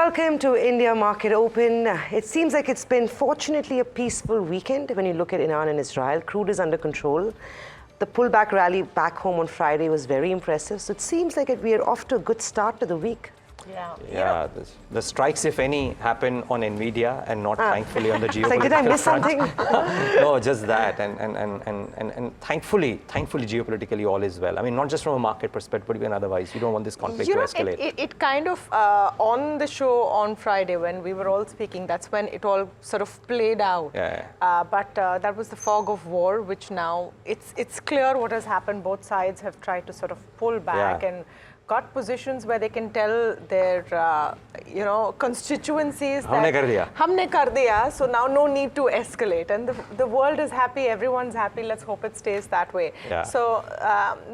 welcome to India Market Open. It seems like it's been fortunately a peaceful weekend when you look at Iran and Israel. Crude is under control. The pullback rally back home on Friday was very impressive. So it seems like we are off to a good start to the week. Yeah, the strikes, if any, happen on NVIDIA and not thankfully on the geopolitical like, did I miss front. something? No, just that. And thankfully, geopolitically all is well. I mean, not just from a market perspective, but even otherwise. You don't want this conflict to escalate. It kind of, on the show on Friday when we were all speaking, that's when it all sort of played out. Yeah. But that was the fog of war, which now it's clear what has happened. Both sides have tried to sort of pull back and got positions where they can tell their, constituencies that humne kar diya, so now no need to escalate. And the world is happy, everyone's happy, let's hope it stays that way. Yeah. So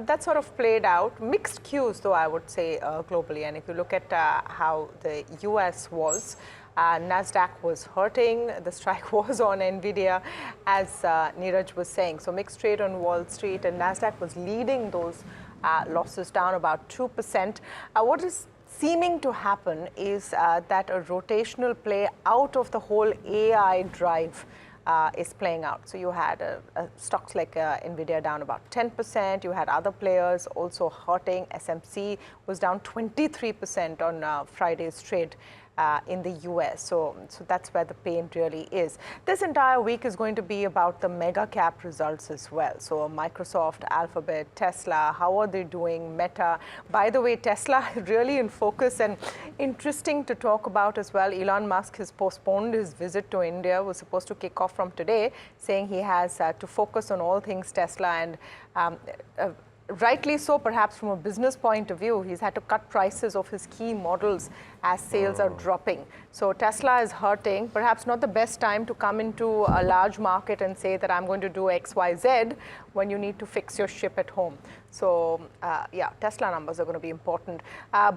that sort of played out. Mixed cues, though, I would say, globally. And if you look at how the US was, NASDAQ was hurting, the strike was on NVIDIA, as Niraj was saying. So mixed trade on Wall Street, and NASDAQ was leading those losses down about 2%. What is seeming to happen is that a rotational play out of the whole AI drive is playing out. So you had stocks like NVIDIA down about 10%. You had other players also hurting. SMC was down 23% on Friday's trade in the US. So that's where the pain really is. This entire week is going to be about the mega cap results as well. So Microsoft, Alphabet, Tesla, how are they doing? Meta. By the way, Tesla really in focus and interesting to talk about as well. Elon Musk has postponed his visit to India, was supposed to kick off from today, saying he has to focus on all things Tesla, and rightly so, perhaps from a business point of view. He's had to cut prices of his key models as sales are dropping. So Tesla is hurting. Perhaps not the best time to come into a large market and say that I'm going to do X, Y, Z when you need to fix your ship at home. So yeah, Tesla numbers are going to be important.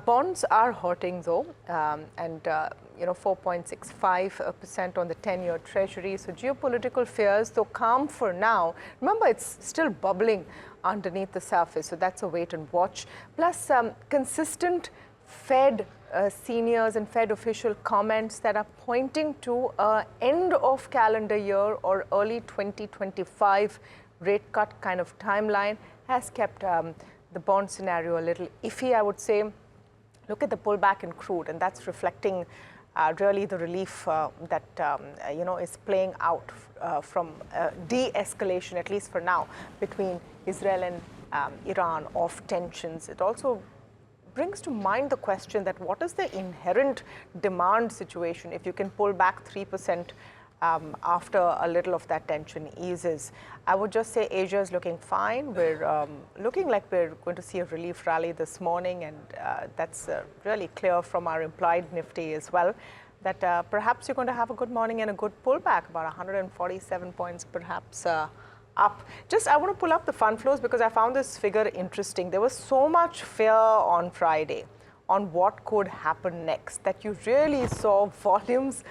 Bonds are hurting though, and 4.65% on the 10-year treasury. So geopolitical fears, though calm for now, remember it's still bubbling underneath the surface. So that's a wait and watch. Plus consistent Fed seniors and Fed official comments that are pointing to end of calendar year or early 2025 rate cut kind of timeline has kept the bond scenario a little iffy, I would say. Look at the pullback in crude, and that's reflecting really the relief that is playing out from de-escalation, at least for now, between Israel and Iran of tensions. It also brings to mind the question that what is the inherent demand situation if you can pull back 3% after a little of that tension eases. I would just say Asia is looking fine. We're looking like we're going to see a relief rally this morning, and that's really clear from our implied Nifty as well, that perhaps you're going to have a good morning and a good pullback, about 147 points perhaps up. Just I want to pull up the fund flows because I found this figure interesting. There was so much fear on Friday on what could happen next that you really saw volumes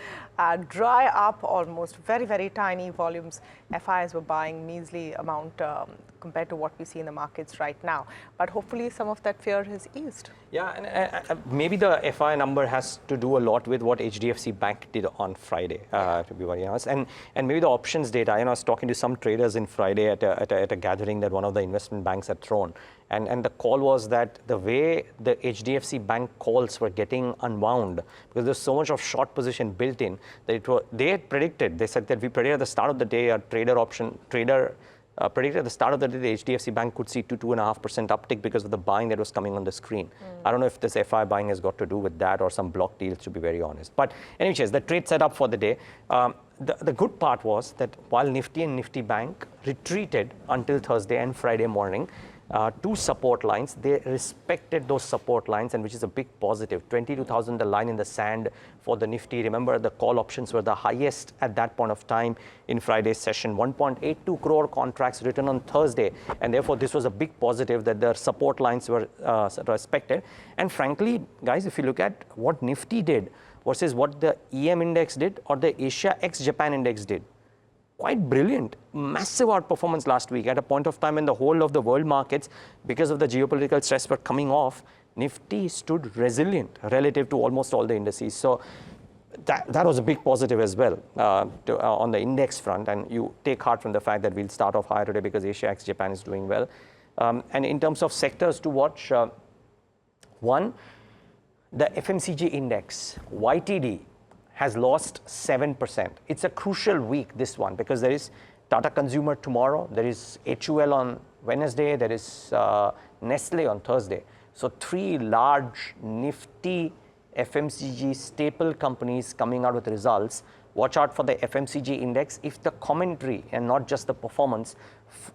dry up almost, very, very tiny volumes. FIs were buying measly amount compared to what we see in the markets right now. But hopefully some of that fear has eased. Yeah, and maybe the FI number has to do a lot with what HDFC Bank did on Friday, to be very honest. And maybe the options data. I was talking to some traders in Friday at a gathering that one of the investment banks had thrown. And the call was that the way the HDFC Bank calls were getting unwound, because there's so much of short position built in, that they had predicted, they said that we predicted at the start of the day, a trader predicted at the start of the day the HDFC Bank could see 2.5% uptick because of the buying that was coming on the screen. I don't know if this FI buying has got to do with that or some block deals, to be very honest. But anyways, the trade set up for the day. The good part was that while Nifty and Nifty Bank retreated until Thursday and Friday morning, two support lines, they respected those support lines, and which is a big positive. 22,000, the line in the sand for the Nifty. Remember, the call options were the highest at that point of time in Friday's session. 1.82 crore contracts written on Thursday, and therefore this was a big positive that the support lines were respected. And frankly, guys, if you look at what Nifty did versus what the EM index did or the Asia ex-Japan index did, quite brilliant, massive outperformance last week at a point of time when the whole of the world markets, because of the geopolitical stress, were coming off. Nifty stood resilient relative to almost all the indices. So that was a big positive as well on the index front. And you take heart from the fact that we'll start off higher today because Asia ex Japan is doing well. And in terms of sectors to watch, one, the FMCG index, YTD, has lost 7%. It's a crucial week, this one, because there is Tata Consumer tomorrow, there is HUL on Wednesday, there is Nestle on Thursday. So 3 large Nifty FMCG staple companies coming out with results. Watch out for the FMCG index. If the commentary and not just the performance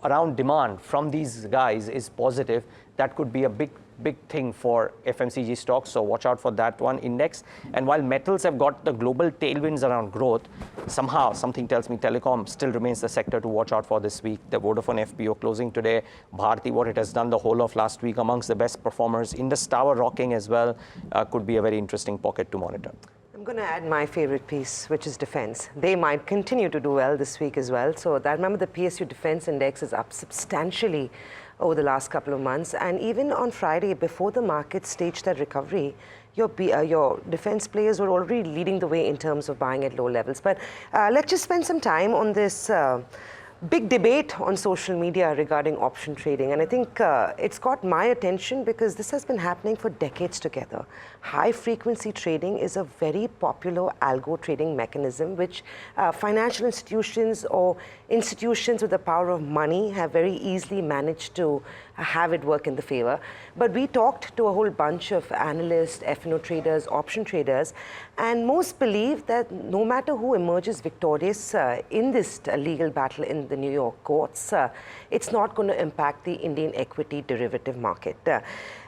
around demand from these guys is positive, that could be a big thing for FMCG stocks. So watch out for that one index. And while metals have got the global tailwinds around growth, somehow something tells me telecom still remains the sector to watch out for this week. The Vodafone FPO closing today, Bharti, what it has done the whole of last week, amongst the best performers. Indus Tower rocking as well, could be a very interesting pocket to monitor. I'm going to add my favorite piece, which is defense. They might continue to do well this week as well. So that, remember, the PSU Defense Index is up substantially over the last couple of months. And even on Friday, before the market staged that recovery, your defense players were already leading the way in terms of buying at low levels. But let's just spend some time on this big debate on social media regarding option trading. And I think it's got my attention because this has been happening for decades together. High frequency trading is a very popular algo trading mechanism which financial institutions or institutions with the power of money have very easily managed to have it work in the favor. But we talked to a whole bunch of analysts, F&O traders, option traders, and most believe that no matter who emerges victorious in this legal battle in the New York courts, it's not going to impact the Indian equity derivative market.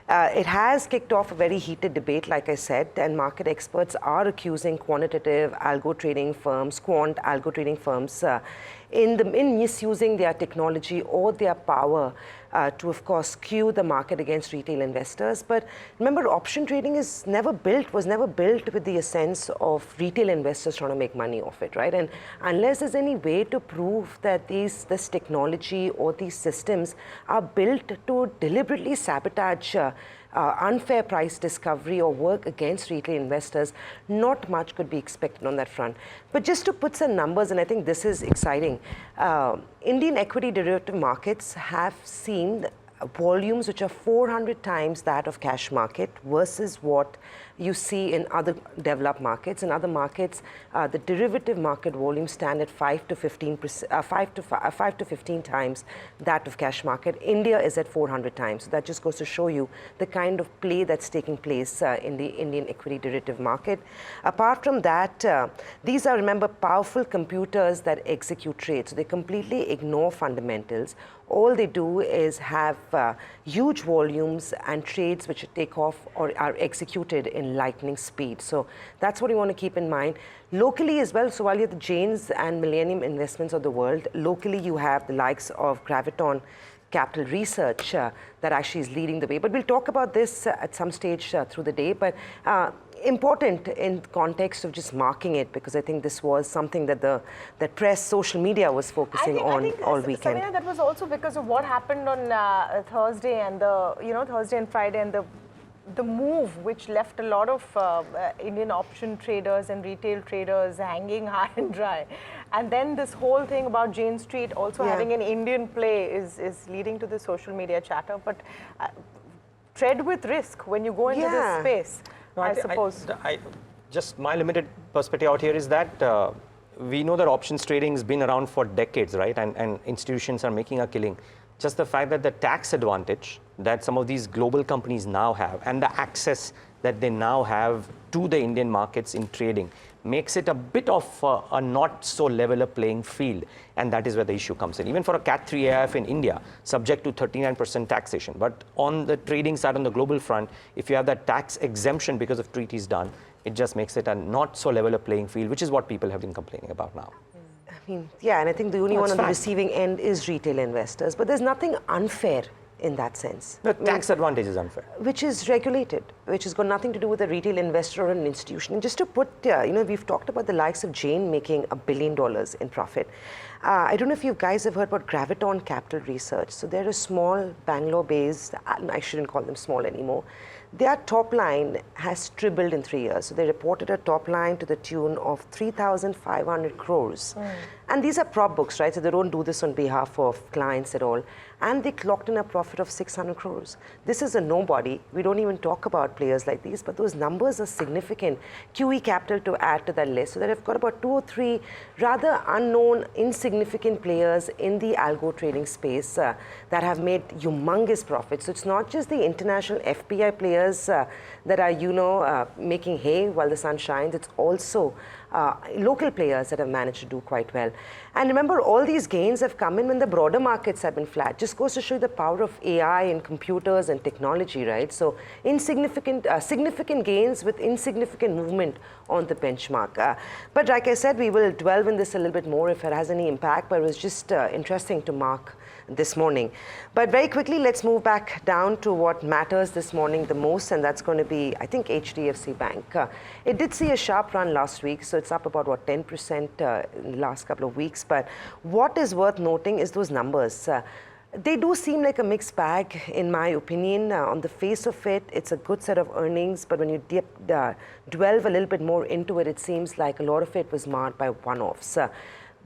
It has kicked off a very heated debate, like I said, and market experts are accusing quantitative algo trading firms, quant algo trading firms, in misusing their technology or their power to, of course, skew the market against retail investors. But remember, option trading was never built with the sense of retail investors trying to make money off it, right? And unless there's any way to prove that this technology or these systems are built to deliberately sabotage unfair price discovery or work against retail investors, not much could be expected on that front. But just to put some numbers, and I think this is exciting, Indian equity derivative markets have seen volumes which are 400 times that of cash market versus what you see in other developed markets. In other markets, the derivative market volumes stand at 5 to 15 times that of cash market. India is at 400 times. So that just goes to show you the kind of play that's taking place in the Indian equity derivative market. Apart from that, these are, remember, powerful computers that execute trades. So they completely ignore fundamentals. All they do is have huge volumes and trades which take off or are executed in lightning speed. So that's what you want to keep in mind. Locally as well, so while you have the Jains and Millennium Investments of the world, locally you have the likes of Graviton Capital Research that actually is leading the way. But we'll talk about this at some stage through the day. But important in context of just marking it, because I think this was something that the press, social media was focusing on all weekend. Samina, that was also because of what happened on Thursday and Thursday and Friday, and the move which left a lot of Indian option traders and retail traders hanging high and dry. And then this whole thing about Jane Street also having an Indian play is leading to the social media chatter. But tread with risk when you go into this space. No, I suppose. Just my limited perspective out here is that we know that options trading has been around for decades, right? And institutions are making a killing. Just the fact that the tax advantage that some of these global companies now have and the access that they now have to the Indian markets in trading makes it a bit of a not so level a playing field. And that is where the issue comes in. Even for a Cat 3 AIF in India, subject to 39% taxation. But on the trading side, on the global front, if you have that tax exemption because of treaties done, it just makes it a not so level a playing field, which is what people have been complaining about now. I mean, yeah, and I think the only one on the receiving end is retail investors. But there's nothing unfair in that sense. The tax advantage is unfair. Which is regulated, which has got nothing to do with a retail investor or an institution. And just to put, we've talked about the likes of Jane making $1 billion in profit. I don't know if you guys have heard about Graviton Capital Research. So they're a small Bangalore-based, I shouldn't call them small anymore. their top line has tripled in 3 years. So they reported a top line to the tune of 3,500 crores. And these are prop books, right? So they don't do this on behalf of clients at all. And they clocked in a profit of 600 crores. This is a nobody. We don't even talk about players like these, but those numbers are significant. QE Capital to add to that list. So that I've got about 2 or 3 rather unknown, insignificant players in the algo trading space that have made humongous profits. So it's not just the international FPI players that are, making hay while the sun shines. It's also local players that have managed to do quite well. And remember, all these gains have come in when the broader markets have been flat. Just goes to show you the power of AI and computers and technology, right? So significant gains with insignificant movement on the benchmark. But like I said, we will delve in this a little bit more if it has any impact, but it was just interesting to mark this morning. But very quickly, let's move back down to what matters this morning the most, and that's going to be, I think, HDFC Bank. It did see a sharp run last week, so it's up about, 10% in the last couple of weeks. But what is worth noting is those numbers. They do seem like a mixed bag, in my opinion. On the face of it, it's a good set of earnings, but when you delve a little bit more into it, it seems like a lot of it was marred by one-offs.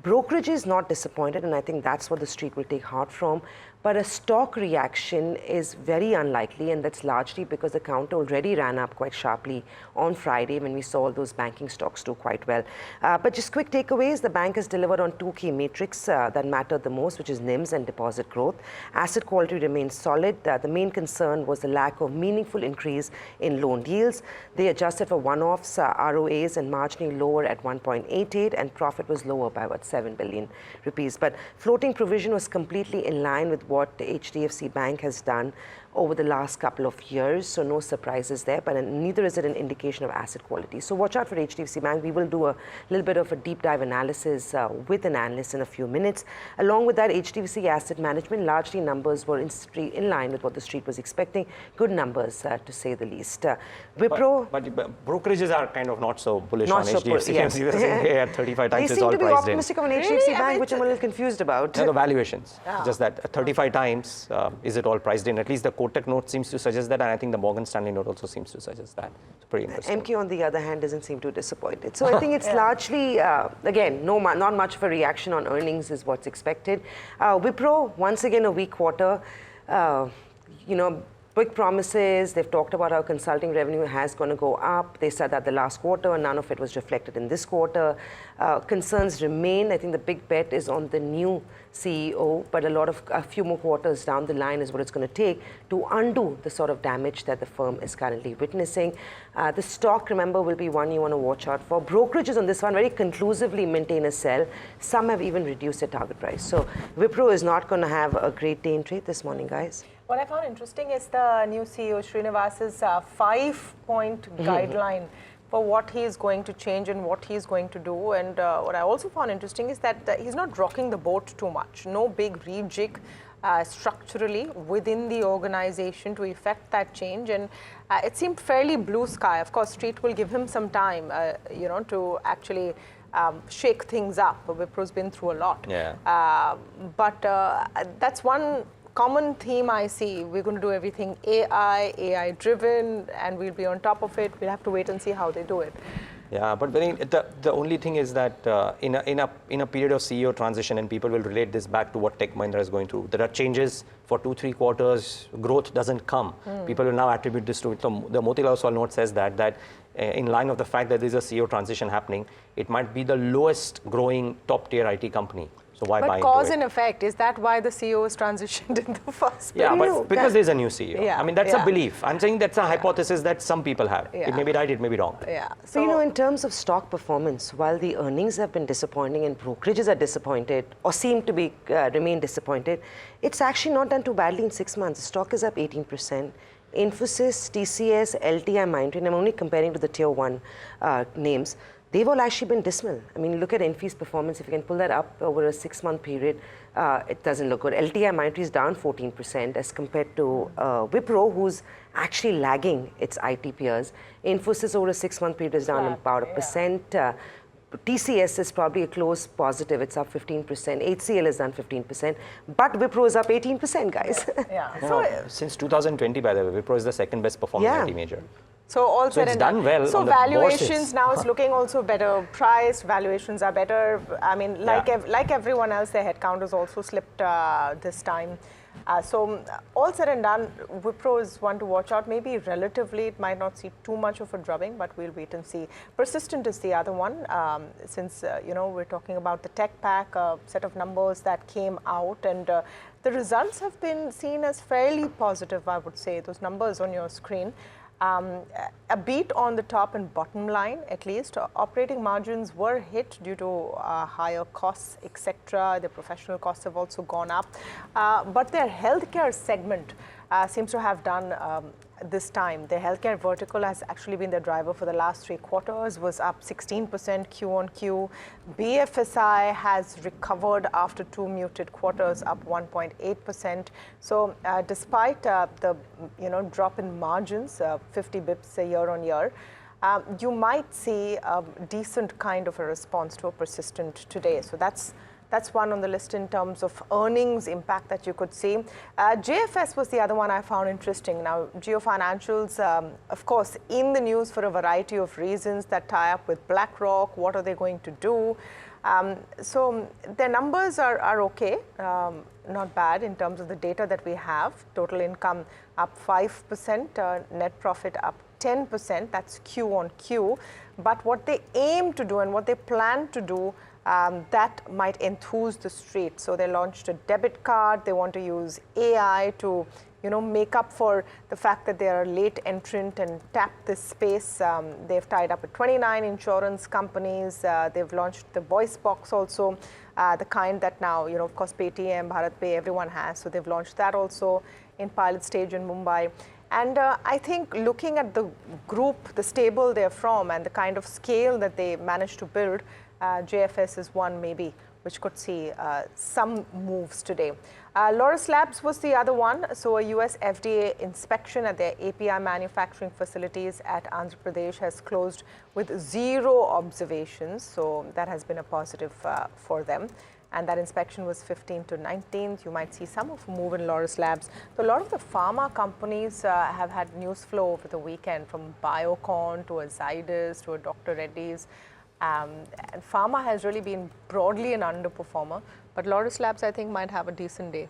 Brokerage is not disappointed, and I think that's what the street will take heart from. But a stock reaction is very unlikely, and that's largely because the counter already ran up quite sharply on Friday when we saw all those banking stocks do quite well. But just quick takeaways, the bank has delivered on 2 key metrics that mattered the most, which is NIMs and deposit growth. Asset quality remains solid. The main concern was the lack of meaningful increase in loan yields. They adjusted for one-offs, ROAs and marginally lower at 1.88, and profit was lower by about 7 billion rupees. But floating provision was completely in line with what the HDFC Bank has done over the last couple of years, so no surprises there, but neither is it an indication of asset quality. So watch out for HDFC Bank. We will do a little bit of a deep dive analysis with an analyst in a few minutes. Along with that, HDFC Asset Management, largely numbers were in line with what the street was expecting. Good numbers, to say the least. Wipro... But brokerages are kind of not so bullish not on so HDFC. yes. They say at 35 times They it's seem all to be priced in. optimistic of an HDFC Bank, which I'm a little confused about. No, the valuations. Just that 35 times, is it all priced in? At least the Kotak note seems to suggest that, and I think the Morgan Stanley note also seems to suggest that. It's pretty interesting. MQ, on the other hand, doesn't seem too disappointed. So I think it's largely, again, not much of a reaction on earnings is what's expected. Wipro, once again, a weak quarter. Big promises. They've talked about how consulting revenue has going to go up. They said that the last quarter, and none of it was reflected in this quarter. Concerns remain. I think the big bet is on the new CEO, but a few more quarters down the line is what it's going to take to undo the sort of damage that the firm is currently witnessing. The stock, remember, will be one you want to watch out for. Brokerages on this one very conclusively maintain a sell. Some have even reduced their target price. So Wipro is not going to have a great day in trade this morning, guys. What I found interesting is the new CEO, Srinivas's 5-point guideline for what he is going to change and what he is going to do. And what I also found interesting is that he's not rocking the boat too much. No big rejig structurally within the organization to effect that change. And it seemed fairly blue sky. Of course, Street will give him some time, to actually shake things up. Wipro's been through a lot. Yeah. But that's one common theme I see. We're going to do everything AI driven, and we'll be on top of it. We'll have to wait and see how they do it. Yeah, but the only thing is that in a period of CEO transition, and people will relate this back to what Tech Mahindra is going through, there are changes for 2-3 quarters, growth doesn't come. People will now attribute this to it. So the Motilal Oswal note says that in line of the fact that there's a CEO transition happening, it might be the lowest growing top tier IT company. So why buy But into cause it? and effect, is that why the CEO was transitioned in the first place? Yeah, but because there's a new CEO. Yeah, I mean, that's a belief. I'm saying that's a hypothesis that some people have. Yeah. It may be right, it may be wrong. Yeah. So, in terms of stock performance, while the earnings have been disappointing and brokerages are disappointed or seem to be remain disappointed, it's actually not done too badly in 6 months. The stock is up 18%. Infosys, TCS, LTI, Mindtree, and I'm only comparing to the tier 1 names. They've all actually been dismal. I mean, look at Infy's performance. If you can pull that up over a 6-month period, it doesn't look good. LTI Mindtree is down 14% as compared to Wipro, who's actually lagging its IT peers. Infosys over a 6-month period is down about 1%. TCS is probably a close positive. It's up 15%. HCL is done 15%. But Wipro is up 18%, guys. Yeah. No, since 2020, by the way, Wipro is the second best performing Yeah. IT major. So all said it's and done well So on the valuations bourses. now is looking also better priced. Valuations are better. I mean, like like everyone else, their headcount has also slipped this time. So all said and done, Wipro is one to watch out. Maybe relatively, it might not see too much of a drubbing, but we'll wait and see. Persistent is the other one. Since you know, we're talking about the tech pack, set of numbers that came out, and the results have been seen as fairly positive. I would say those numbers on your screen. A beat on the top and bottom line, at least. Operating margins were hit due to higher costs, etc. The professional costs have also gone up. But their healthcare segment seems to have done this time. The healthcare vertical has actually been the driver for the last 3 quarters, was up 16% Q on Q. BFSI has recovered after 2 muted quarters, up 1.8%. So despite the drop in margins, 50 bips a year on year, you might see a decent kind of a response to a Persistent today. So that's one on the list in terms of earnings impact that you could see. JFS was the other one I found interesting. Now, Geo Financials, of course, in the news for a variety of reasons that tie up with BlackRock. What are they going to do? So their numbers are okay, not bad in terms of the data that we have. Total income up 5%, net profit up 10%. That's Q on Q. But what they aim to do and what they plan to do, that might enthuse the street. So they launched a debit card. They want to use AI to, make up for the fact that they are a late entrant and tap this space. They've tied up with 29 insurance companies. They've launched the voice box also, the kind that now, of course, Paytm, BharatPay, everyone has. So they've launched that also in pilot stage in Mumbai. And I think looking at the group, the stable they're from, and the kind of scale that they managed to build, JFS is one maybe which could see some moves today. Laurus Labs was the other one. So a US FDA inspection at their API manufacturing facilities at Andhra Pradesh has closed with 0 observations. So that has been a positive for them. And that inspection was 15th to 19th. You might see some of a move in Laurus Labs. So a lot of the pharma companies have had news flow over the weekend, from Biocon to a Zydus to a Dr. Reddy's. And pharma has really been broadly an underperformer, but Laurus Labs, I think, might have a decent day.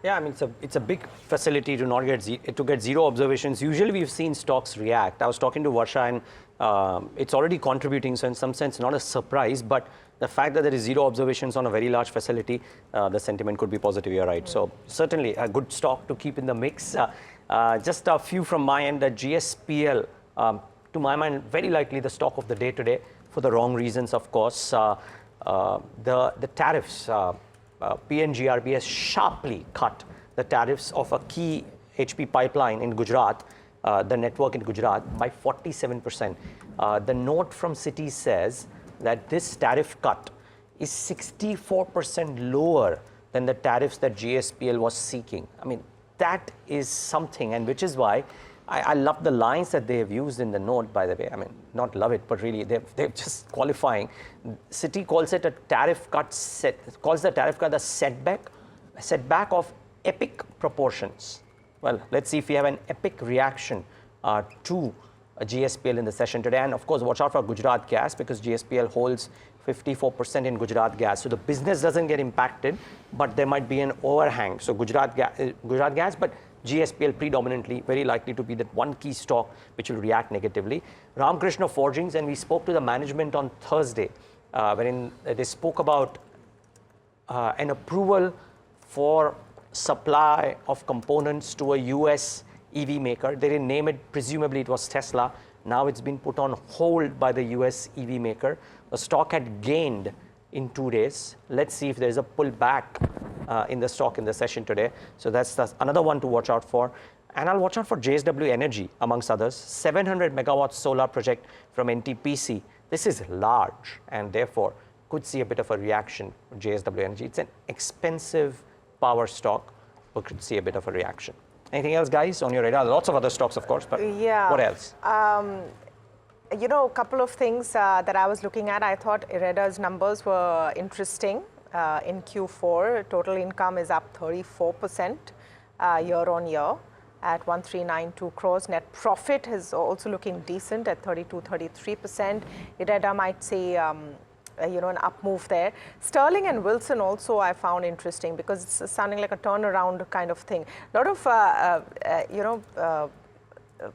Yeah, I mean, it's a big facility to not get to get 0 observations. Usually, we've seen stocks react. I was talking to Varsha, and it's already contributing, so in some sense, not a surprise. But the fact that there is 0 observations on a very large facility, the sentiment could be positive. You're right. So certainly a good stock to keep in the mix. Just a few from my end. The GSPL, to my mind, very likely the stock of the day today, for the wrong reasons, of course. The tariffs, PNGRB has sharply cut the tariffs of a key HP pipeline in Gujarat, the network in Gujarat, by 47%. The note from Citi says that this tariff cut is 64% lower than the tariffs that GSPL was seeking. I mean, that is something, and which is why I love the lines that they have used in the note, by the way. I mean, not love it, but really they're just qualifying. Citi calls it a tariff cut, calls the tariff cut a setback of epic proportions. Well, let's see if we have an epic reaction to GSPL in the session today. And of course, watch out for Gujarat Gas, because GSPL holds 54% in Gujarat Gas. So the business doesn't get impacted, but there might be an overhang. So Gujarat Gas, but GSPL predominantly very likely to be that one key stock which will react negatively. Ramkrishna Forgings, and we spoke to the management on Thursday, wherein they spoke about an approval for supply of components to a US EV maker. They didn't name it, presumably it was Tesla. Now it's been put on hold by the US EV maker. The stock had gained in 2 days. Let's see if there's a pullback in the stock in the session today. So that's another one to watch out for. And I'll watch out for JSW Energy, amongst others. 700 megawatt solar project from NTPC. This is large, and therefore could see a bit of a reaction from JSW Energy. It's an expensive power stock, but could see a bit of a reaction. Anything else, guys, on your radar? Lots of other stocks, of course, but yeah. What else? you know, a couple of things that I was looking at. I thought IREDA's numbers were interesting in Q4. Total income is up 34% year on year at 1392 crores. Net profit is also looking decent at 33%. IREDA might see you know, an up move there. Sterling and Wilson also I found interesting because it's sounding like a turnaround kind of thing. A lot of you know,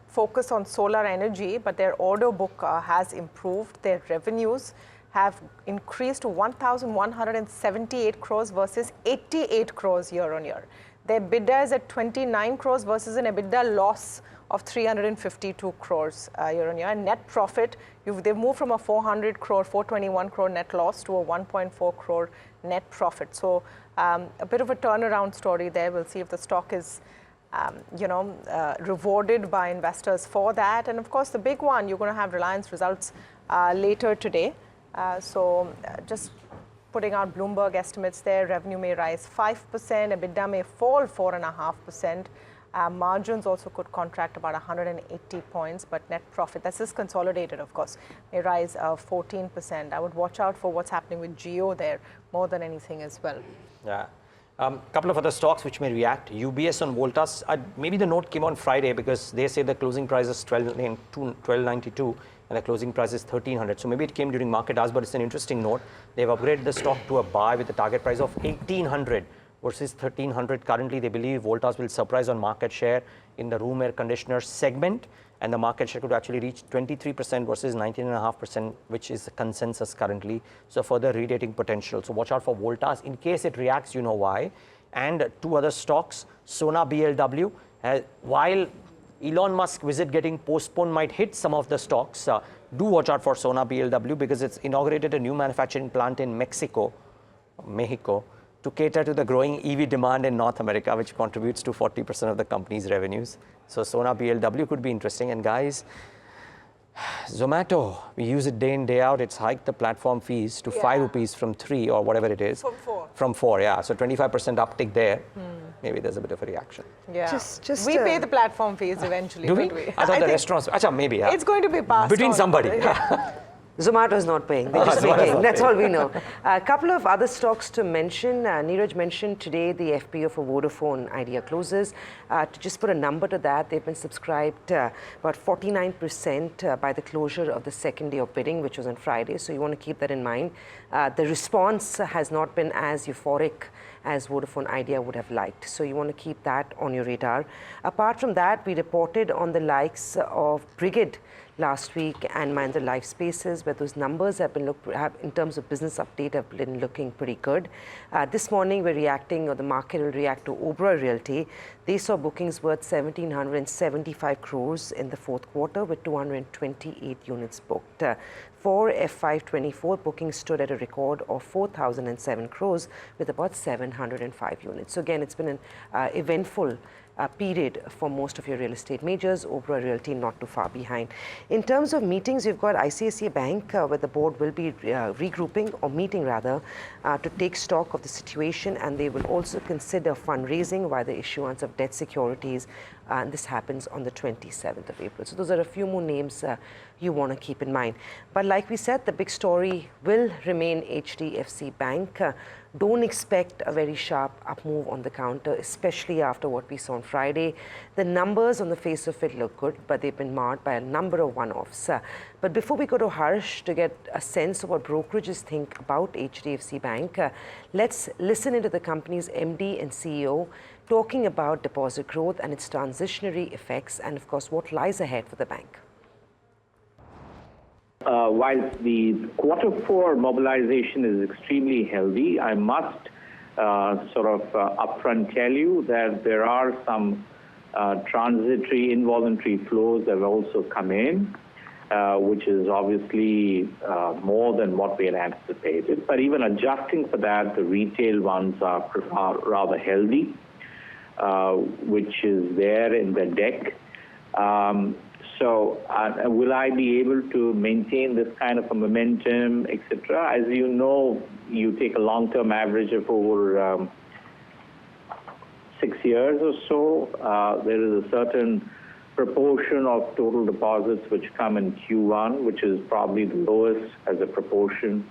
focus on solar energy, but their order book has improved. Their revenues have increased to 1,178 crores versus 88 crores year on year. Their EBITDA is at 29 crores versus an EBITDA loss of 352 crores year on year. And net profit, they've moved from a 421 crore net loss to a 1.4 crore net profit. So a bit of a turnaround story there. We'll see if the stock is you know, rewarded by investors for that. And of course, the big one, you're going to have Reliance results later today. So just putting out Bloomberg estimates there, revenue may rise 5%, EBITDA may fall 4.5%. Margins also could contract about 180 points, but net profit, this is consolidated, of course, may rise 14%. I would watch out for what's happening with Geo there more than anything as well. Yeah. Couple of other stocks which may react. UBS on Voltas. Maybe the note came on Friday because they say the closing price is 1292 and the closing price is 1300. So maybe it came during market hours, but it's an interesting note. They've upgraded the stock to a buy with a target price of 1800 versus 1300. Currently, they believe Voltas will surprise on market share in the room air conditioner segment, and the market share could actually reach 23% versus 19.5%, which is the consensus currently. So further re-rating potential. So watch out for Voltas. In case it reacts, you know why. And two other stocks, Sona BLW, while Elon Musk visit getting postponed might hit some of the stocks, do watch out for Sona BLW because it's inaugurated a new manufacturing plant in Mexico, to cater to the growing EV demand in North America, which contributes to 40% of the company's revenues. So Sona BLW could be interesting. And guys, Zomato, we use it day in, day out. It's hiked the platform fees to 5 rupees from 3 or whatever it is. From 4. From 4, yeah. So 25% uptick there. Maybe there's a bit of a reaction. Yeah. Just we pay the platform fees eventually. Do we? I thought the restaurants, maybe. Yeah. It's going to be passed between on. somebody. Yeah. Zomato is not paying, they're just making. That's all we know. A couple of other stocks to mention. Niraj mentioned today the FPO for Vodafone Idea closes. To just put a number to that, they've been subscribed about 49% by the closure of the second day of bidding, which was on Friday. So you want to keep that in mind. The response has not been as euphoric as Vodafone Idea would have liked. So you want to keep that on your radar. Apart from that, we reported on the likes of Brigade last week and Mahindra Life Spaces, where those numbers have been in terms of business update have been looking pretty good. This morning we're reacting, or the market will react to Oberoi Realty. They saw bookings worth 1,775 crores in the fourth quarter with 228 units booked. For FY24, bookings stood at a record of 4,007 crores with about 705 units. So again, it's been an eventful period for most of your real estate majors. Oberoi Realty not too far behind. In terms of meetings, you've got ICICI Bank, where the board will be regrouping, or meeting rather, to take stock of the situation, and they will also consider fundraising via the issuance of debt securities, and this happens on the 27th of April. So those are a few more names you want to keep in mind. But like we said, the big story will remain HDFC Bank. Don't expect a very sharp up move on the counter, especially after what we saw on Friday. The numbers on the face of it look good, but they've been marred by a number of one-offs. But before we go to Harsh to get a sense of what brokerages think about HDFC Bank, let's listen into the company's MD and CEO talking about deposit growth and its transitionary effects, and of course, what lies ahead for the bank. While the Q4 mobilization is extremely healthy, I must upfront tell you that there are some transitory, involuntary flows that have also come in, which is obviously more than what we had anticipated. But even adjusting for that, the retail ones are rather healthy, which is there in the deck. So will I be able to maintain this kind of a momentum, etc.? As you know, you take a long-term average of over 6 years or so. There is a certain proportion of total deposits which come in Q1, which is probably the lowest as a proportion.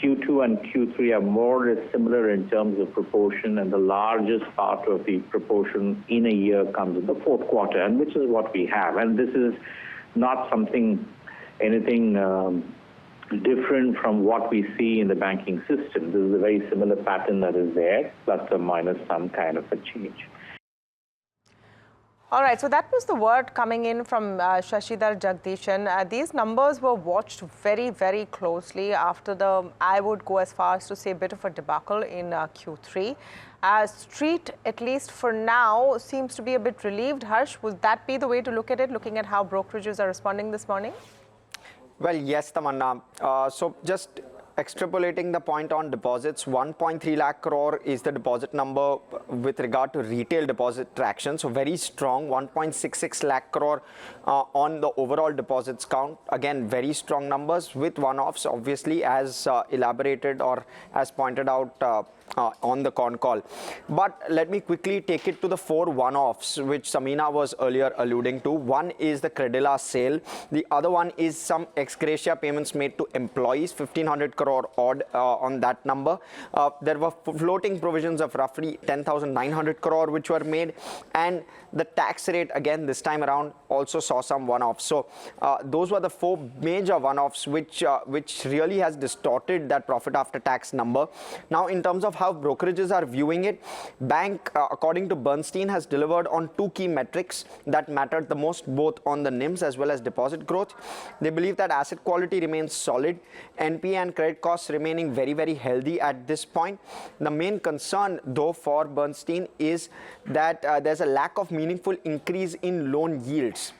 Q2 and Q3 are more or less similar in terms of proportion, and the largest part of the proportion in a year comes in the fourth quarter, and which is what we have. And this is not anything different from what we see in the banking system. This is a very similar pattern that is there, plus or minus some kind of a change. All right, so that was the word coming in from Shashidhar Jagdishan. These numbers were watched very, very closely after I would go as far as to say, a bit of a debacle in Q3. Street, at least for now, seems to be a bit relieved. Harsh, would that be the way to look at it, looking at how brokerages are responding this morning? Well, yes, Tamanna. So just extrapolating the point on deposits, 1.3 lakh crore is the deposit number with regard to retail deposit traction. So very strong, 1.66 lakh crore on the overall deposits count. Again, very strong numbers with one-offs, obviously, as elaborated or as pointed out on the con call. But let me quickly take it to the 4 one-offs, which Samina was earlier alluding to. One is the Credila sale. The other one is some ex gratia payments made to employees, 1,500 crore odd on that number. There were floating provisions of roughly 10,900 crore which were made, and the tax rate again this time around also saw some one-offs. So those were the 4 major one-offs which really has distorted that profit after tax number. Now, in terms of how brokerages are viewing it, bank, according to Bernstein, has delivered on 2 key metrics that mattered the most, both on the NIMs as well as deposit growth. They believe that asset quality remains solid, NPA and credit costs remaining very, very healthy at this point. The main concern, though, for Bernstein is that there's a lack of meaningful increase in loan yields.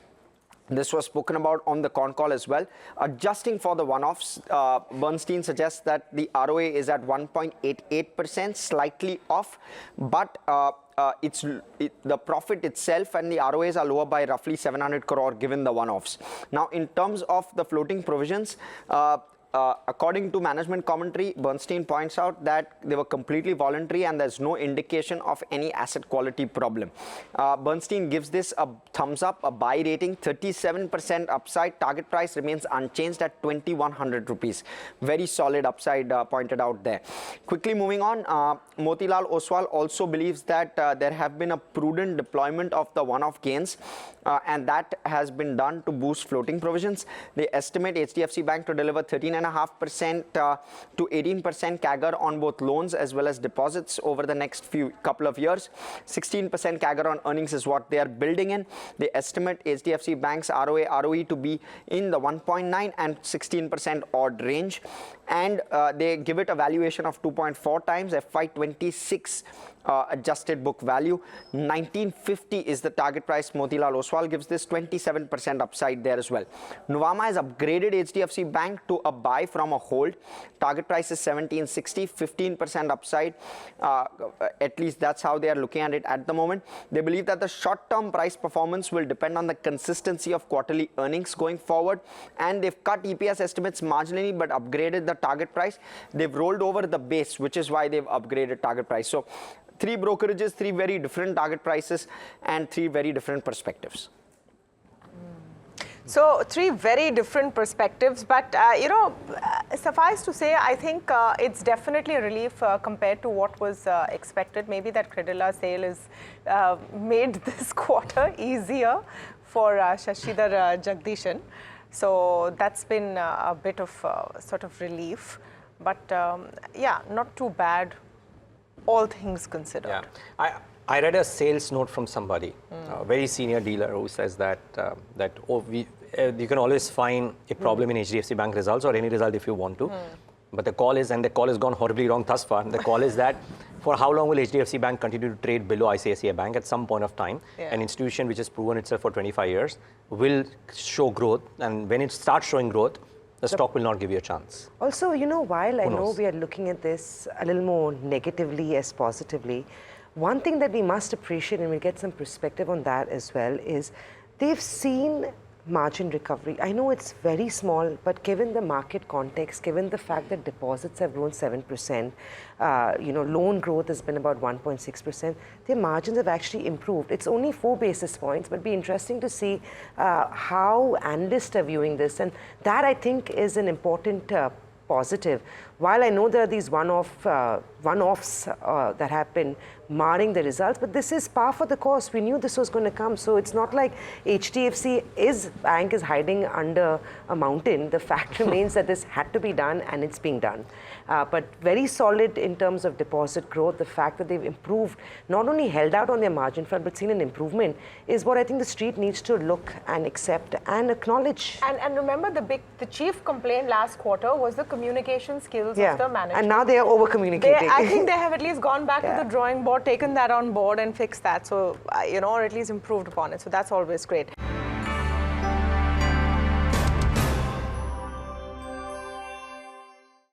This was spoken about on the con call as well. Adjusting for the one-offs, Bernstein suggests that the ROA is at 1.88%, slightly off, but the profit itself and the ROAs are lower by roughly 700 crore given the one-offs. Now, in terms of the floating provisions, according to management commentary, Bernstein points out that they were completely voluntary and there's no indication of any asset quality problem. Bernstein gives this a thumbs up, a buy rating, 37% upside. Target price remains unchanged at 2,100 rupees. Very solid upside pointed out there. Quickly moving on, Motilal Oswal also believes that there have been a prudent deployment of the one-off gains, and that has been done to boost floating provisions. They estimate HDFC Bank to deliver 13.5% to 18% CAGR on both loans as well as deposits over the next couple of years. 16% CAGR on earnings is what they are building in. They estimate HDFC Bank's ROE to be in the 1.9 and 16% odd range, and they give it a valuation of 2.4 times FY26 adjusted book value. 1950 is the target price. Motilal Oswal gives this 27% upside there as well. Nuvama has upgraded HDFC Bank to a buy from a hold. Target price is 1760, 15% upside. At least that's how they are looking at it at the moment. They believe that the short-term price performance will depend on the consistency of quarterly earnings going forward, and they've cut EPS estimates marginally but upgraded the target price. They've rolled over the base, which is why they've upgraded target price. So 3 brokerages, 3 very different target prices, and 3 very different perspectives. So 3 very different perspectives, but suffice to say, I think it's definitely a relief compared to what was expected. Maybe that Credila sale is made this quarter easier for Shashidhar Jagdishan. So that's been a bit of sort of relief, but yeah, not too bad, all things considered. Yeah. I read a sales note from somebody, a very senior dealer, who says that you can always find a problem in HDFC Bank results or any result if you want to. But the call is, and the call has gone horribly wrong thus far, the call is that for how long will HDFC Bank continue to trade below ICICI Bank? At some point of time, an institution which has proven itself for 25 years will show growth, and when it starts showing growth, the stock will not give you a chance. Also, while I know we are looking at this a little more negatively as positively, one thing that we must appreciate, and we get some perspective on that as well, is they've seen margin recovery. I know it's very small, but given the market context, given the fact that deposits have grown 7%, loan growth has been about 1.6%, their margins have actually improved. It's only 4 basis points, but it'd be interesting to see how analysts are viewing this. And that, I think, is an important positive. While I know there are these one-offs that have been marring the results, but this is par for the course. We knew this was going to come, so it's not like HDFC bank is hiding under a mountain. The fact remains that this had to be done, and it's being done. But very solid in terms of deposit growth. The fact that they've improved, not only held out on their margin front, but seen an improvement, is what I think the street needs to look and accept and acknowledge. And remember, the chief complaint last quarter was the communication skills of the management. And now they are over-communicating. I think they have at least gone back to the drawing board, taken that on board and fixed that. So, or at least improved upon it. So that's always great.